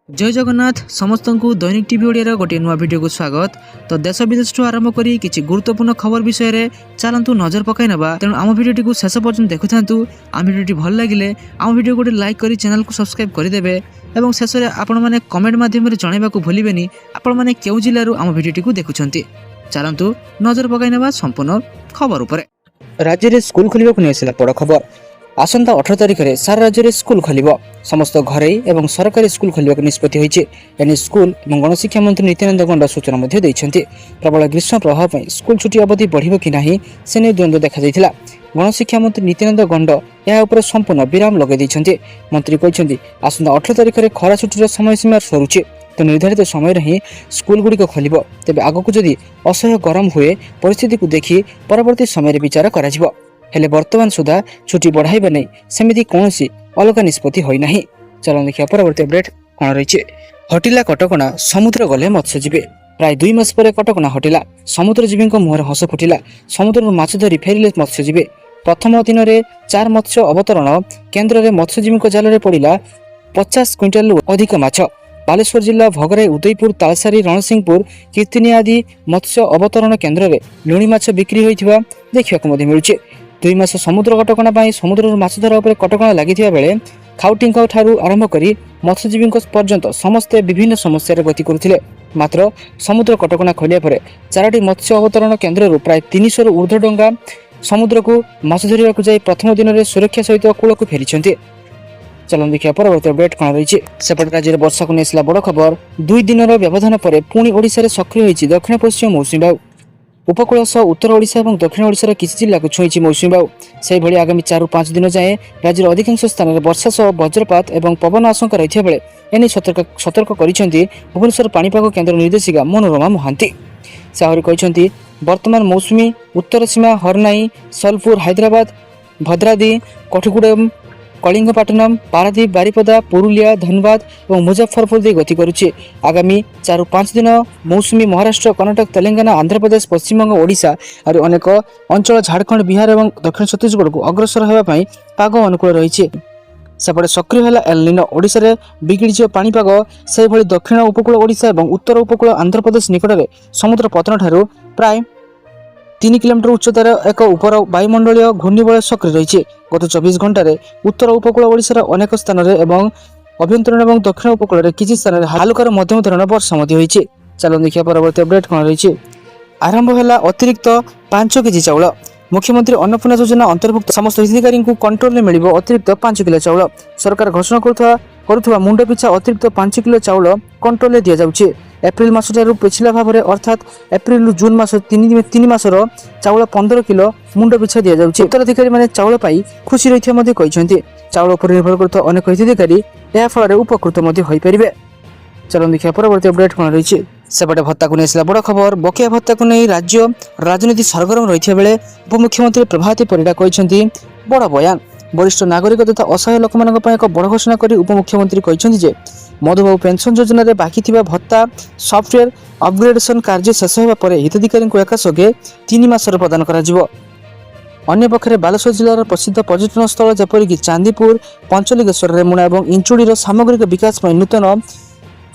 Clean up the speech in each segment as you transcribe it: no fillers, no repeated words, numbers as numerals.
जय जगन्नाथ समस्त को दैनिक टीवी ओडिया गोटे नुआ वीडियो को स्वागत। तो देश विदेश आरंभ करी किछि गुरुत्वपूर्ण खबर विषय रे चलंतु नजर पकाई नबा। तेणु आम वीडियो को शेष पर्यंत देखुथांतु। आम वीडियो भल लागिले आम वीडियो गोटे लाइक करी चैनल को सब्सक्राइब कर देबे एवं शेष रे आपण माने कमेंट माध्यम रे जणाइबा को भूलिबेनी आपण माने केउ जिल्ला रु आम वीडियो को देखुछंती। चलंतु नजर पकाई नबा संपूर्ण खबर उपरे। राज्य रे स्कूल खोलिबा को नेसिला बड़ खबर। आसंता 18 तारिख में सारा राज्य में स्कूल खोल समस्त घरे एवं सरकारी स्कूल खोल निष्पत्ति होती। एने स्कूल और गणशिक्षा मंत्री नित्यानंद गंड सूचना देते। प्रबल ग्रीष्म प्रभाव में स्कूल छुट्टी अवधि बढ़ कि ना से नहीं द्वंद्व देखा जाता। गणशिक्षा मंत्री नित्यानंद गंड यह संपूर्ण विराम लगे। मंत्री कहते आसंता 18 तारिख में खरा छुट्टीर समय सीमा सरुचे तो निर्धारित समय ही स्कूल गुड़िक खोल। तेज आगक जदि असह्य गरम हुए परिस्थिति को देखि परवर्ती समय विचार करा हेले वर्तमान सुधा छुट्टी बढ़ाइबा नहीं सेमिति कौनसी अलग निष्पत्ति होई नाही। चलो देखिया परवर्ती अपडेट कौन रही। हटिला कटकणा समुद्र गले मत्स्यजीवी। प्राय 2 मास पर कटकणा हटिला समुद्रजीवी मुहर हस फुटिला। समुद्र माछ धरी फेरिले मत्स्यजीवी। प्रथम दिन में 4 मत्स्य अवतरण केन्द्र में मत्स्यजीवी जाल में पड़ा 50 क्विंटाल अधिक माछ। बालेश्वर जिला भगराई उदयपुर तालसारी रणसिंहपुर कीर्तिनी आदि मत्स्य अवतरण केन्द्र में लुणी माछ बिक्री होइथिबा देखिବାକୁ मिलुछि। 2 मास समुद्र कटकणा समुद्र माछ धरा उपर कटकणा लगी बेले खाउटी ठारू आरंभ करी मत्स्यजीवी पर्यंत समस्ते विभिन्न समस्या गति करुथिले। मात्र समुद्र कटकणा खोलिया परे 4टी मत्स्य अवतरण केन्द्र प्राय 300 रु ऊर्ध्व डंगा समुद्र को माछ धरिबा को जाई प्रथम दिन में सुरक्षा सहित कूल को फेरिछन्ति। चलन देखिया परवर्ती अपडेट कौन रही। सेपट राज्य में वर्षा को नेसिला बड़ खबर। 2 दिन व्यवधान पर पुणी ओडिशा रे सक्रिय होइछि दक्षिण पश्चिम मौसुमी बायु। उपकूल सह उत्तर ओडिशा और दक्षिण ओडिशार किछि जिला को छुईछि मौसुमी बायु। से भली आगामी 4 ରୁ 5 दिन जाए राज्यर अधिकांश स्थान में वर्षा सह वज्रपात और पवन आशंका रही बेले एने सतर्क करिसेंति भुवनेश्वर पाणीपाग केन्द्र निर्देशिका मनोरमा महांती। से आहरी कहिसेंति वर्तमान मौसुमी उत्तर सीमा हरनाई सलपुर हैदराबाद भद्रादी कठगुड़म कलिंगपाटनम पारादीप बारिपदा पुरुलिया धनबाद और मुजफ्फरपुर दे गति करुचे। आगामी 4 ରୁ 5 दिन मौसुमी महाराष्ट्र कर्नाटक तेलंगाना आंध्र प्रदेश पश्चिमबंग ओडिशा और अनेक अंचल झारखंड बिहार और दक्षिण छत्तीसगढ़ को अग्रसर होगापी पाग अनुकूल रही। सेपटे सक्रिय है एल निनो। ओडिशा रे बिगिड़ी पाणीपाग से भली दक्षिण उपकूल ओडिशा और उत्तर उपकूल आंध्र प्रदेश निकट में समुद्र पतन ठारू प्राय 3 किलोमीटर उच्चतार एक उपर वायुमंडलीय घूर्णिबलय सक्रिय रही। गत 24 घंटे उत्तर उपकूल ओडिशार अनेक स्थान में अभ्यंतरण और दक्षिण उपकूल में किसी स्थान में हालुकार मध्यम धरण वर्षा होती। चलो देखिए परवर्ती अपडेट कौन रही। आरंभ है अतिरिक्त 5 केजी चाउल। मुख्यमंत्री अन्नपूर्णा योजना अंतर्भुक्त समस्त हिताधिकारी को कंट्रोल में मिल अतिरिक्त 5 किलो चाउल। सरकार घोषणा करुवा मुंड पिछा अतिरिक्त 5 किलो चाउल कंट्रोल में दि जाउछि। एप्रिल मास पिछला भाव में अर्थात एप्रिल रु जून मास 3 मासर चाउल 15 किलो मुंड पिछा दि जाउछि। उत्तराधिकारी माने चाउल पाई खुशी रही कहते। चाउल पर निर्भर कर अनेक हिताधिकारी यह फल उपकृत होई परिबे। चलो देखिए परवर्ती अपडेट कौन रही। सेपटे भत्ता को नेसिला बड़ खबर। बकेया भत्ता को नहीं राज्य राजनीति सरगरम रही बेले उपमुख्यमंत्री प्रभाती परिडा कहते बड़ बयान। वरिष्ठ नागरिक तथा असहाय लोक एक बड़ घोषणा कर उपमुख्यमंत्री कहते मधुबाबू पेंशन योजना रे बाकी थिबा भत्ता सॉफ्टवेयर अपग्रेडेशन कार्य शेष होगा पर हिताधिकारी एक सगे 3 मासर प्रदान करा जिवो। अन्य पक्षे बालेश्वर जिलार प्रसिद्ध पर्यटन स्थल जेपरिक चांदीपुर पंचलिंगेश्वर रेमुणा और इंचुड़ीर सामग्रिक विकास नूतन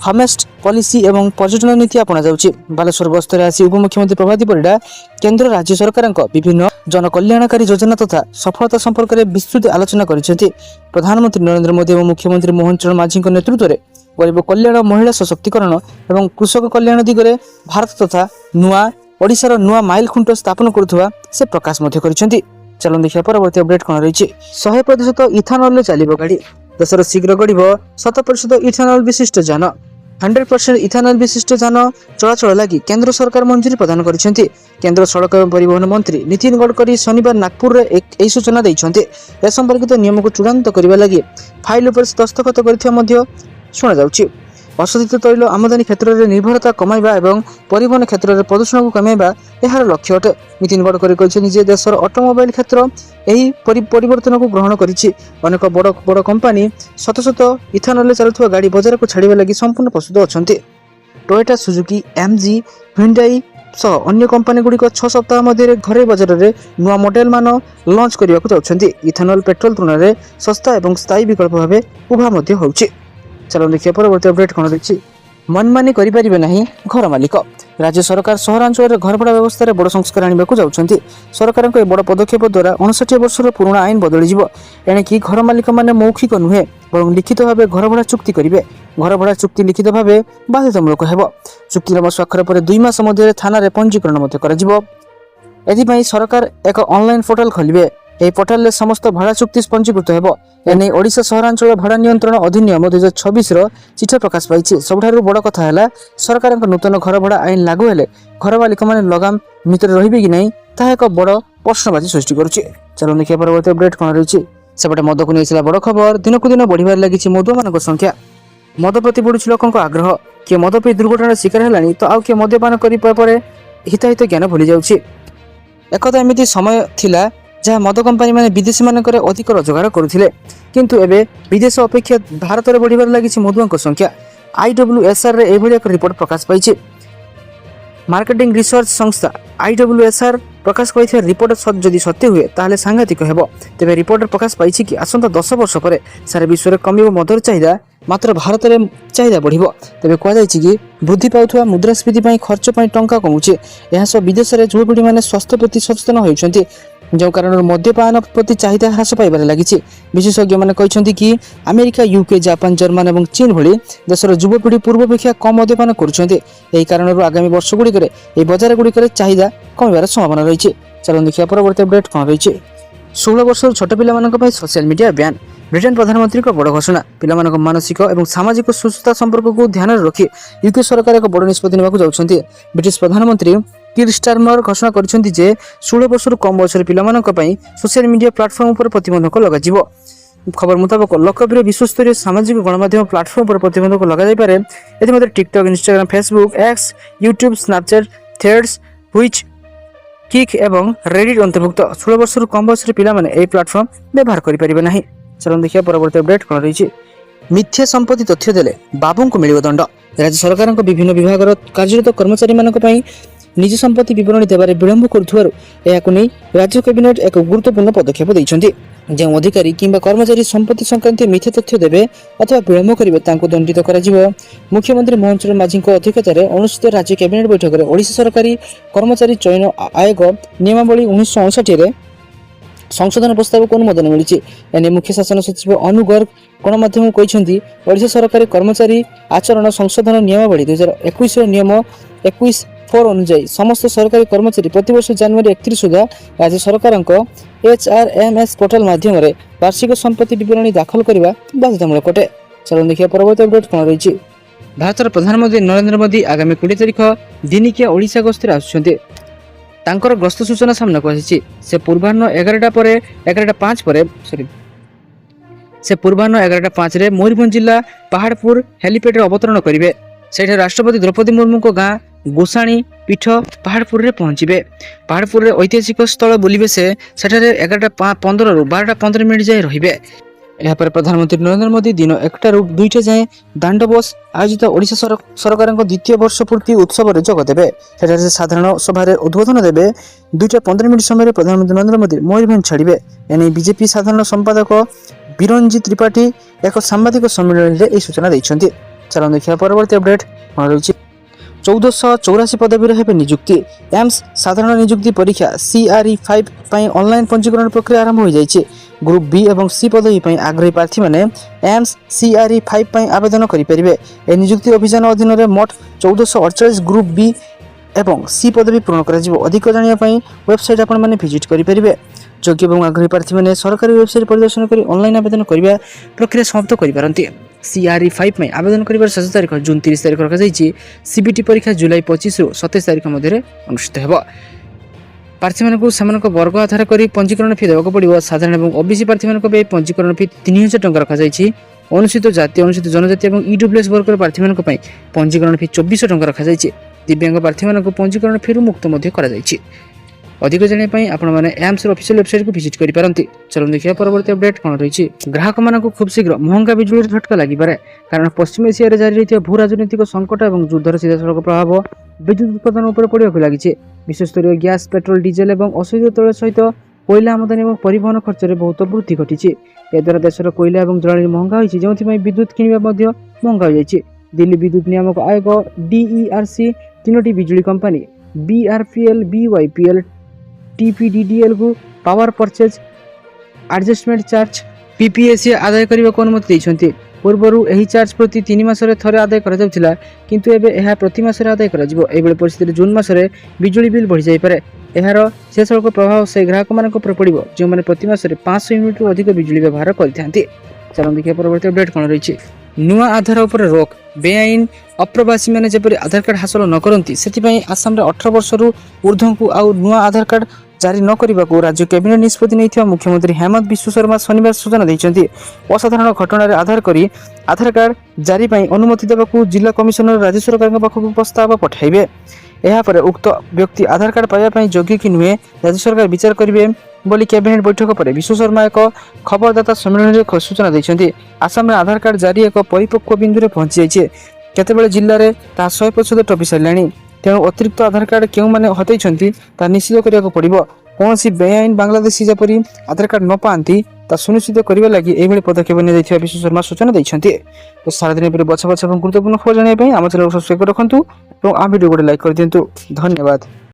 हमेस्ट पॉलिसी एवं पर्यटन नीति अपना जाउछि। बालेश्वर गस्तर आसी उपमुख्यमंत्री प्रभाती परिडा केंद्र राज्य सरकार विभिन्न जनकल्याणकारी योजना तथा सफलता संपर्क में विस्तृत आलोचना करिसेंति। प्रधानमंत्री नरेंद्र मोदी और मुख्यमंत्री मोहन चरण माझी नेतृत्व में गरीब कल्याण महिला सशक्तिकरण और कृषक कल्याण दिगरे भारत तथा नुआ ओडिशार नुआ माइल खुंट स्थापन करुवा से प्रकाश करिसेंति। चलो देखिए परवर्ती अपडेट कौन रही। 100% इथानल चलिबो गाड़ी। देशर शीघ्र गढ़ 100% इथानल विशिष्ट यान। 100% इथानल विशिष्ट यान चलाचल लगी केंद्र सरकार मंजूरी प्रदान करिसेंति। केंद्र सड़क एवं परिवहन मंत्री नितिन गडकरी शनिवार नागपुर में एक सूचना देइछन्ति। ए संपर्कित नियम को चूड़ांत करने लगी फाइल पर दस्तखत कर अशोधित तैल आमदानी क्षेत्र में निर्भरता कमाइबा एवं परिवहन क्षेत्र में प्रदूषण को कमाइबा यार लक्ष्य अटे। नितिन गडकरी कहते देशर ऑटोमोबाइल क्षेत्र यही परिवर्तन को ग्रहण करिछि। अनेक बड़ बड़ कंपनी शत शत इथानल चलुवा गाड़ी बाजार को छाड़वा लगी संपूर्ण प्रस्तुत अच्छे। टोयोटा सुजुकी एमजी हुंडई सह अन्य कंपनी गुड़िक 6 सप्ताह मध्य घरे बाजार में नुआ मॉडल मान लॉन्च करने को चाहते। इथानल पेट्रोल तुलन में सस्ता और स्थायी विकल्प भाव उभा होउछि। चलो देखिए परवर्ती अपडेट कौन रही। मनमानी करें ना घर मालिक। राज्य सरकार सहरांचल घर भड़ा व्यवस्था बड़ संस्कार आने को जाऊँच। सरकार बड़ पदक्षेप द्वारा 59 वर्षर पुराणा आईन बदल एणिकी घर मालिक मैंने मौखिक नुहे बर लिखित भाव घर भड़ा चुक्ति करेंगे। घर भड़ा चुक्ति लिखित भाव बाध्यतामूलक हो। चुक्तिनामा स्वाक्षर पर 2 मास मध्य थाना पंजीकरण कर सरकार एक ऑनलाइन पोर्टाल खोलिए। यह पोर्टाल समस्त भड़ा चुक्ति पंजीकृत हो। एने ओडिशा सहरांचल भड़ा नियंत्रण अधिनियम 2026 चिठा प्रकाश पाई। सबुठ बड़ कथा है सरकार नूतन घर भड़ा आईन लागू हेले घर मालिक मैंने लगाम भितर रे कि नहीं ता एक बड़ प्रश्नबाची सृष्टि करुच्ची। चलो देखिए परवर्ती अपडेट कौन रही। सेपटे मद को नहीं बड़ खबर। दिन को दिन बढ़िबार लगी मदुआ मान संख्या। मद प्रति बढ़ुची लोकों आग्रह। किए मद पे दुर्घटना शिकार है तो आउ किए मद्यपान कर हिताहित ज्ञान भूली जाऊँगी। एकदा एमती समय थिला जहाँ मद कंपानी मैंने विदेशी मानक अधिक रोजगार करुले किंतु एबे विदेश अपेक्षा भारत में बढ़िबार लगी मदुआ संख्या। IWSR रे एभली एक रिपोर्ट प्रकाश पाई। मार्केटिंग रिसर्च संस्था IWSR प्रकाश कर रिपोर्ट जदि सत्य हुए ताहले सांघातिक हेबो। तेबे रिपोर्ट प्रकाश पाई कि आसंता 10 वर्ष पर सारा विश्व में कमिबो मदर चाहिदा मात्र भारत में चाहिदा बढ़िबो। तेबे कह कि वृद्धि पाउथुवा मुद्रास्फीति खर्च टंका कमुचे। यह सब विदेश में युवपीढ़ी मैंने स्वास्थ्य प्रति सचेतन होती जो कारण मद्यपान प्रति चाहिदा ह्रास पाइबार लगी। विशेषज्ञ मैंने कहते कि अमेरिका UK जापान जर्मान और चीन भली देशर युवपीढ़ी पूर्वापेक्षा कम मद्यपान कर कारण आगामी वर्ष गुड़िक बजार गुड़िक चाहिदा कमिबार संभावना रही। चलो देखिए परवर्ती अपडेट कौन रही। 16 वर्ष छोट पिला सोशल मीडिया बैन। ब्रिटेन प्रधानमंत्री बड़ घोषणा। पिला मानसिक और सामाजिक सुस्थता संपर्क को ध्यान रखी UK सरकार एक बड़ निष्पत्ति नेबाकू जाउछन्ती। ब्रिटिश प्रधानमंत्री किर स्टारमर घोषणा करिसेंती जे 16 वर्ष कम बयसर पिलामानक पई सोशल मीडिया प्लेटफॉर्म पर प्रतिबंधक लगाजिवो। खबर मुताबक लोकप्रिय विश्वस्तरीय सामाजिक गणमाध्यम प्लेटफॉर्म पर प्रतिबंधक लगा जाय पारे। एथि TikTok, Instagram, Facebook, x, YouTube, Snapchat, threads, which, kick एवं रेडिट अंतर्भुक्त। 16 वर्ष कम बयसर पिला माने एही प्लेटफॉर्म व्यवहार करि परिबे नाही। चलो देखिए परवर्ती अपडेट कौन रही। मिथ्या संपत्ति तथ्य देले बाबू को मिलिବ दंड। राज्य सरकार विभिन्न विभाग कार्यरत कर्मचारी मानक पई निज संपत्ति विवरणी देवारे विलंब करुथुवारु एहाकु नै राज्य कैबिनेट एक गुरुत्वपूर्ण पदक्षेप दैछन्ति। जो अधिकारी किंबा कर्मचारी संपत्ति संक्रांत मिथ्या तथ्य देवे अथवा विलंब करिवे तांको दंडित कराजिवो। मुख्यमंत्री मोहन चरण माझीको अध्यक्षतार अनुष्ठित राज्य कैबिनेट बैठक में ओडिशा सरकारी कर्मचारी चयन आयोग नियमावली 1959 रे संशोधन प्रस्ताव को अनुमोदन मिली। एने मुख्य शासन सचिव अनु गर्ग गणमाध्यम कहते ओडिशा सरकारी कर्मचारी आचरण संशोधन नियमावली 2021 नियम 21(4) अनुसार समस्त सरकारी कर्मचारी प्रतिवर्ष जनवरी 31 सुधा राज्य सरकार HRMS पोर्टाल माध्यम वार्षिक संपत्ति विवरणी दाखल करने बाध्यतामूलक अटे। चलो देखिए परवर्ती अपडेट कौन रही। भारत प्रधानमंत्री नरेंद्र मोदी आगामी 20 तारिख दिनिकिया ओडिशा गस्तर आसुछन्ते। तांकर गस्त सूचना सामना को आसी। से पूर्वाह्न 11:05 रे मयूरभंज जिला पहाड़पुर हेलीपैड अवतरण करेंगे। सेठे राष्ट्रपति द्रौपदी मुर्मू को गाँ गोसाणी पीठ पहाड़पुर रे पहुंचे। पहाड़पुर रे ऐतिहासिक स्थल बुलिबे। से सेठारे 11:15 रु 12:15 जाए रहिबे। यापर प्रधानमंत्री नरेंद्र मोदी दिन 1टा रु 2टा जाए दांड बस आयोजित ओडिशा सरकार द्वितीय वर्ष पूर्ति उत्सव में जोग देवे। सेठारे साधारण सभा उद्बोधन देवे। 2:15 समय प्रधानमंत्री नरेंद्र मोदी मयूरभंज छाड़े। एने बीजेपी साधारण संपादक बिरंजी त्रिपाठी एक सांबादिक सम्मेलन में सूचना देते। चलो देखिए परवर्ती अपडेट कौन रही। 1484 पदवी हेबे नियुक्ति। एम्स साधारण नियुक्ति परीक्षा CRE 5 ऑनलाइन पंजीकरण प्रक्रिया आरंभ हो जाइए। ग्रुप B और C पदवी आग्रही प्रार्थी मैंने एम्स CRE 5 आवेदन करेंगे। ए नियुक्ति अभियान अधीन में मोट 1448 ग्रुप B और C पदवी पूरण कर। अधिक जानापी वेबसाइट आपण मैंने विजिट करेंगे। योग्य और आग्रही प्रार्थी मैंने सरकारी वेबसाइट परिदर्शन कर ऑनलाइन आवेदन करने प्रक्रिया समाप्त करें। CRE 5 आवेदन कर शेष तारीख जून 30 तारीख रखी। CBT परीक्षा जुलाई 25 रु 27 तारीख मध्य अनुष्ठित हो। प्रार्थी मानक वर्ग आधार कर पंजीकरण फी देवाक पड़ो। साधारण और OBC प्रार्थी मानक पंजीकरण फी 3000 टंका रखी। अनुसूचित जाति, अनुसूचित जनजाति और EWS वर्ग प्रार्थी मानक पंजीकरण फी 2400 टंका रखी। दिव्यांग प्रार्थी मानक पंजीकरण फी मुक्त कर। अधिक जानापी आपण मैंने एम्स ऑफिशियल वेबसाइट को विजिट करें। चलो देखिए परवर्ती अपडेट कौन रही। ग्राहक मानक खूब शीघ्र महंगा बिजुली झटका लगिपारे कारण पश्चिम एशिया जारी रही भू राजनीतिक संकट और युद्धर सीधासलख प्रभाव विद्युत उत्पादन उपर पड़ाक लगी। विश्वस्तरीय गैस, पेट्रोल, डीजेल और असुविधा तैल सहित कोयला आमदानी और परिवहन खर्च में बहुत वृद्धि घटी। याद्वारा देशर कोयला और जलानी महंगा होती जो विद्युत किणवा ମହଙ୍ଗା ହୋଇଯାଇଛି। ଦିଲ୍ଲୀ ବିଦ୍ୟୁତ ନିୟାମକ ଆୟୋଗ DERC 3ଟି ବିଜୁଳି କମ୍ପାନୀ BRPL, BYPL, TPDDLକୁ power purchase adjustment charge PPAC ଆଦାୟ କରିବାକୁ ଅନୁମତି ଦେଇଛନ୍ତି। ପୂର୍ବରୁ ଏହି ଚାର୍ଜ ପ୍ରତି 3 ମାସରେ ଥରେ ଆଦାୟ କରାଯାଉଥିଲା, କିନ୍ତୁ ଏବେ ଏହା ପ୍ରତି ମାସରେ ଆଦାୟ କରାଯିବ। ଏହିଭଳି ପରିସ୍ଥିତିରେ ଜୁନ୍ ମାସରେ ବିଜୁଳି ବିଲ୍ ବଢ଼ିଯାଇପାରେ। ଏହାର ସିଧାସଳଖ ପ୍ରଭାବ ସେହି ଗ୍ରାହକମାନଙ୍କ ଉପରେ ପଡ଼ିବ ଯେଉଁମାନେ ପ୍ରତି ମାସରେ 500 ୟୁନିଟ୍ରୁ ଅଧିକ ବିଜୁଳି ବ୍ୟବହାର କରିଥାନ୍ତି। ଚାଲନ୍ତୁ ଦେଖିବା ପରବର୍ତ୍ତୀ ଅପଡେଟ୍ କ'ଣ ରହିଛି। ନୂଆ ଆଧାର ଉପରେ ରୋକ। ବେଆଇନ ଅପ୍ରବାସୀମାନେ ଯେପରି ଆଧାର କାର୍ଡ ହାସଲ ନ କରନ୍ତି ସେଥିପାଇଁ ଆସାମରେ 18 ବର୍ଷରୁ ଉର୍ଦ୍ଧ୍ୱଙ୍କୁ ଆଉ ନୂଆ ଆଧାର କାର୍ଡ ଜାରି ନ କରିବାକୁ ରାଜ୍ୟ କ୍ୟାବିନେଟ୍ ନିଷ୍ପତ୍ତି ନେଇଥିବା ମୁଖ୍ୟମନ୍ତ୍ରୀ ହେମନ୍ତ ବିଶ୍ୱ ଶର୍ମା ଶନିବାର ସୂଚନା ଦେଇଛନ୍ତି। ଅସାଧାରଣ ଘଟଣାରେ ଆଧାର କରି ଆଧାର କାର୍ଡ ଜାରି ପାଇଁ ଅନୁମତି ଦେବାକୁ ଜିଲ୍ଲା କମିଶନର ରାଜ୍ୟ ସରକାରଙ୍କ ପାଖକୁ ପ୍ରସ୍ତାବ ପଠାଇବେ। ଏହାପରେ ଉକ୍ତ ବ୍ୟକ୍ତି ଆଧାର କାର୍ଡ ପାଇବା ପାଇଁ ଯୋଗ୍ୟ କି ନୁହେଁ ରାଜ୍ୟ ସରକାର ବିଚାର କରିବେ ବୋଲି କ୍ୟାବିନେଟ୍ ବୈଠକ ପରେ ବିଶ୍ୱ ଶର୍ମା ଏକ ଖବରଦାତା ସମ୍ମିଳନୀରେ ସୂଚନା ଦେଇଛନ୍ତି। ଆସାମରେ ଆଧାର କାର୍ଡ ଜାରି ଏକ ପରିପକ୍ୱ ବିନ୍ଦୁରେ ପହଞ୍ଚିଯାଇଛି। କେତେବେଳେ ଜିଲ୍ଲାରେ ତାହା 100% ଟପି ସାରିଲାଣି। ତେଣୁ ଅତିରିକ୍ତ ଆଧାର କାର୍ଡ କେଉଁମାନେ ହତେଇଛନ୍ତି ତାହା ନିଶ୍ଚିତ କରିବାକୁ ପଡ଼ିବ। କୌଣସି ବେଆଇନ ବାଂଲାଦେଶୀ ଯେପରି ଆଧାର କାର୍ଡ ନ ପାଆନ୍ତି ତା ସୁନିଶ୍ଚିତ କରିବା ଲାଗି ଏଭଳି ପଦକ୍ଷେପ ନିଆଯାଇଥିବା ବିଶ୍ୱ ଶର୍ମା ସୂଚନା ଦେଇଛନ୍ତି। ତ ସାରାଦିନ ପରେ ବଛା ବଛା ଏବଂ ଗୁରୁତ୍ୱପୂର୍ଣ୍ଣ ଖବର ଜାଣିବା ପାଇଁ ଆମ ଚ୍ୟାନେଲକୁ ସବସ୍କ୍ରାଇବ ରଖନ୍ତୁ ଏବଂ ଆମ ଭିଡ଼ିଓ ଗୋଟେ ଲାଇକ୍ କରିଦିଅନ୍ତୁ। ଧନ୍ୟବାଦ।